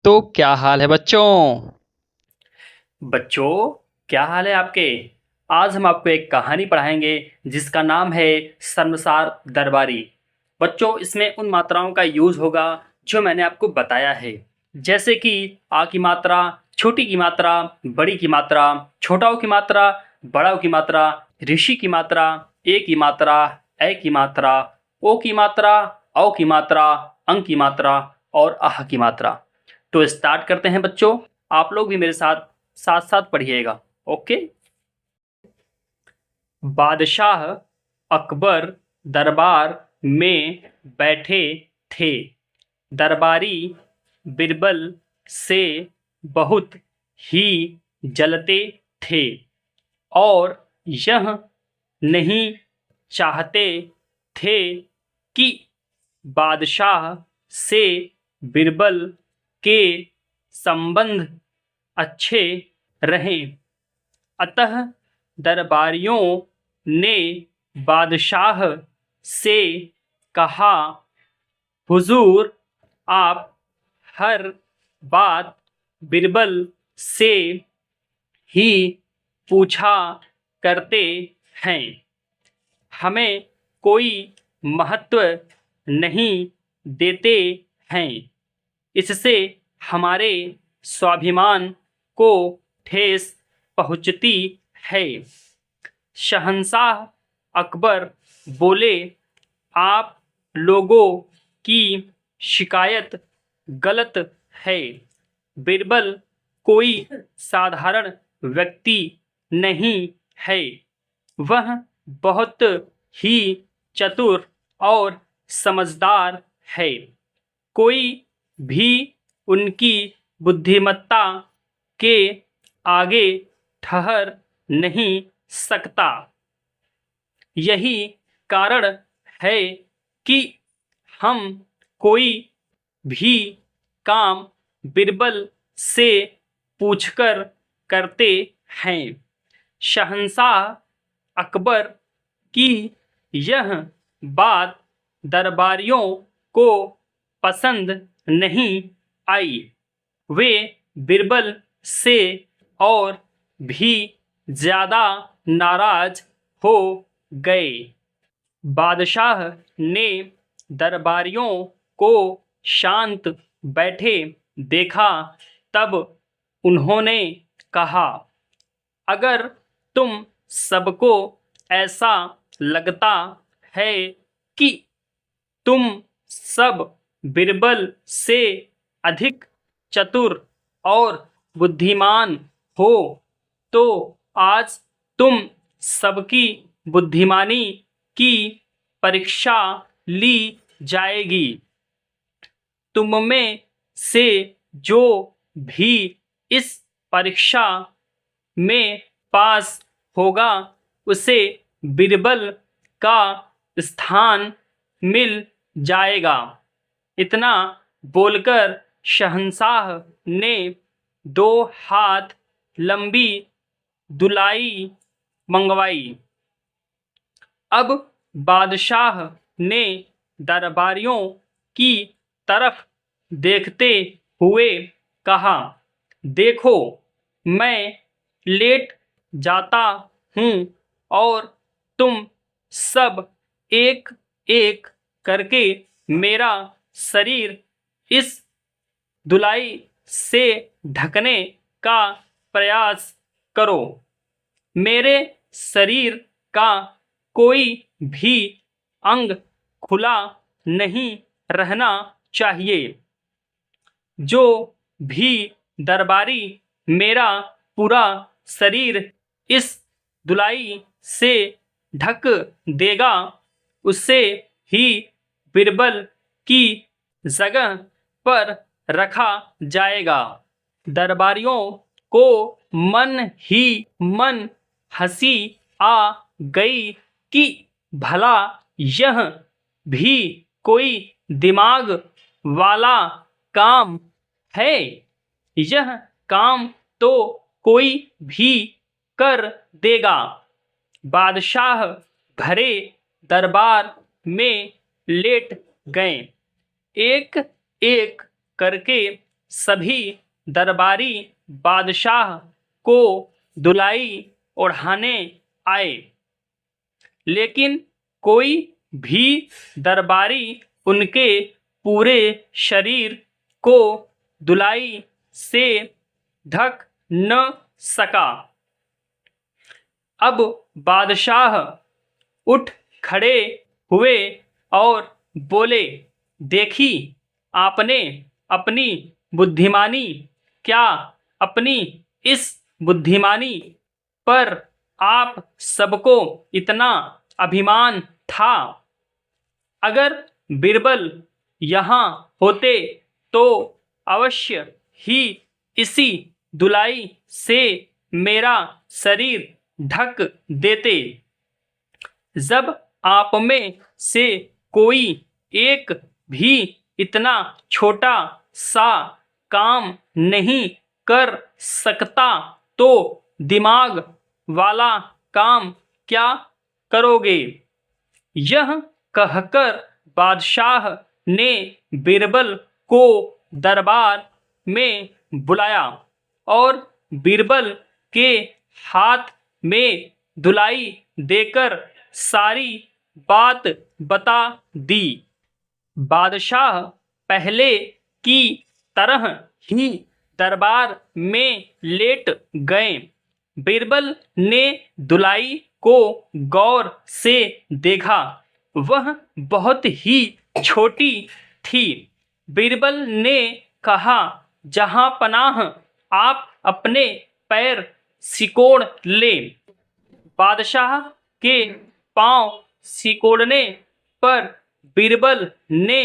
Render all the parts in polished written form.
तो क्या हाल है बच्चों। बच्चों, क्या हाल है आपके। आज हम आपको एक कहानी पढ़ाएंगे जिसका नाम है शर्मसार दरबारी। बच्चों, इसमें उन मात्राओं का यूज होगा जो मैंने आपको बताया है, जैसे कि आ की मात्रा, छोटी की मात्रा, बड़ी की मात्रा, छोटाओ की मात्रा, बड़ाओ की मात्रा, ऋषि की मात्रा, ए की मात्रा, ए की मात्रा, ओ की मात्रा, औ की मात्रा, अंग की मात्रा और आह की मात्रा। तो स्टार्ट करते हैं बच्चों। आप लोग भी मेरे साथ साथ साथ पढ़िएगा। ओके। बादशाह अकबर दरबार में बैठे थे। दरबारी बिरबल से बहुत ही जलते थे और यह नहीं चाहते थे कि बादशाह से बिरबल के संबंध अच्छे रहें। अतः दरबारियों ने बादशाह से कहा, हुजूर, आप हर बात बिरबल से ही पूछा करते हैं। हमें कोई महत्व नहीं देते हैं। इससे हमारे स्वाभिमान को ठेस पहुंचती है। शहंशाह अकबर बोले, आप लोगों की शिकायत गलत है। बिरबल कोई साधारण व्यक्ति नहीं है। वह बहुत ही चतुर और समझदार है। कोई भी उनकी बुद्धिमत्ता के आगे ठहर नहीं सकता। यही कारण है कि हम कोई भी काम बिरबल से पूछकर करते हैं। शहंशाह अकबर की यह बात दरबारियों को पसंद नहीं आई। वे बिरबल से और भी ज्यादा नाराज हो गए। बादशाह ने दरबारियों को शांत बैठे देखा, तब उन्होंने कहा, अगर तुम सबको ऐसा लगता है कि तुम सब बिरबल से अधिक चतुर और बुद्धिमान हो, तो आज तुम सबकी बुद्धिमानी की परीक्षा ली जाएगी। तुम में से जो भी इस परीक्षा में पास होगा उसे बिरबल का स्थान मिल जाएगा। इतना बोलकर शहंशाह ने 2 हाथ लंबी दुलाई मंगवाई। अब बादशाह ने दरबारियों की तरफ देखते हुए कहा, देखो, मैं लेट जाता हूँ और तुम सब एक एक करके मेरा शरीर इस धुलाई से ढकने का प्रयास करो। मेरे शरीर का कोई भी अंग खुला नहीं रहना चाहिए। जो भी दरबारी मेरा पूरा शरीर इस धुलाई से ढक देगा उसे ही बिरबल की जगह पर रखा जाएगा। दरबारियों को मन ही मन हंसी आ गई कि भला यह भी कोई दिमाग वाला काम है। यह काम तो कोई भी कर देगा। बादशाह भरे दरबार में लेट गए। एक एक करके सभी दरबारी बादशाह को दुलाई ओढ़ाने आए, लेकिन कोई भी दरबारी उनके पूरे शरीर को दुलाई से ढक न सका। अब बादशाह उठ खड़े हुए और बोले, देखी आपने अपनी बुद्धिमानी, क्या अपनी इस बुद्धिमानी पर आप सबको इतना अभिमान था? अगर बीरबल यहाँ होते तो अवश्य ही इसी दुलाई से मेरा शरीर ढक देते। जब आप में से कोई एक भी इतना छोटा सा काम नहीं कर सकता तो दिमाग वाला काम क्या करोगे? यह कहकर बादशाह ने बीरबल को दरबार में बुलाया और बीरबल के हाथ में दुलाई देकर सारी बात बता दी। बादशाह पहले की तरह ही दरबार में लेट गए। बीरबल ने दुलाई को गौर से देखा, वह बहुत ही छोटी थी। बीरबल ने कहा, जहां पनाह आप अपने पैर सिकोड़ ले। बादशाह के पांव सिकोड़ने पर बीरबल ने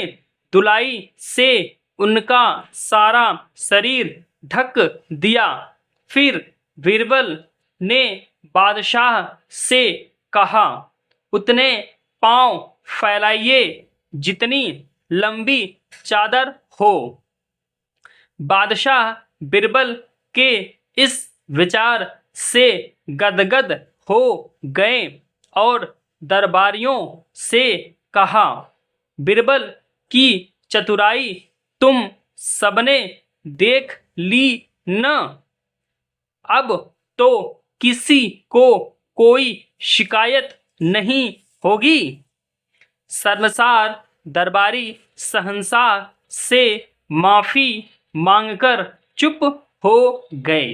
दुलाई से उनका सारा शरीर ढक दिया। फिर बीरबल ने बादशाह से कहा, उतने पांव फैलाइए जितनी लंबी चादर हो। बादशाह बीरबल के इस विचार से गदगद हो गए और दरबारियों से कहा, बीरबल की चतुराई तुम सबने देख ली न? अब तो किसी को कोई शिकायत नहीं होगी। शर्मसार दरबारी शहंशाह से माफी मांगकर चुप हो गए।